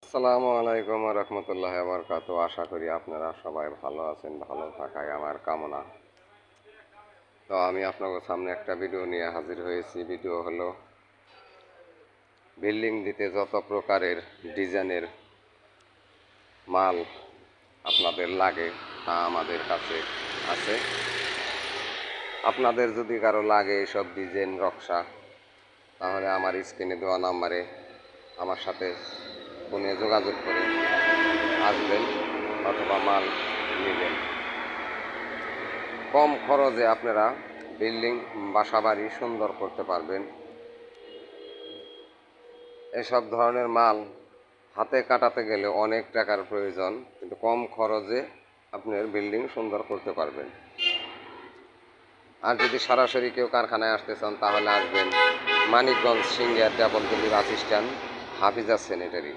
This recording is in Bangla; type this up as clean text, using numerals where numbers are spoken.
আসসালামু আলাইকুম রহমতুল্লাহ বরকাত। আশা করি আপনারা সবাই ভালো আছেন, ভালো থাকাই আমার কামনা। তো আমি আপনাদের সামনে একটা ভিডিও নিয়ে হাজির হয়েছি। ভিডিও হলো বিল্ডিং দিতে যত প্রকারের ডিজাইনের মাল আপনাদের লাগে তা আমাদের কাছে আছে। আপনাদের যদি কারো লাগে এইসব ডিজাইন নকশা, তাহলে আমার স্ক্রিনে দেওয়া নাম্বারে আমার সাথে ফোনে যোগাযোগ করে আসবেন অথবা মাল নেবেন। কম খরচে আপনারা বিল্ডিং বাসাবাড়ি সুন্দর করতে পারবেন। এসব ধরনের মাল হাতে কাটাতে গেলে অনেক টাকার প্রয়োজন, কিন্তু কম খরচে আপনার বিল্ডিং সুন্দর করতে পারবেন। আর যদি সরাসরি কেউ কারখানায় আসতে চান তাহলে আসবেন মানিকগঞ্জ সিঙ্গিয়া ডাবল গলি বাস স্ট্যান্ড, হাফিজা স্যানিটারি।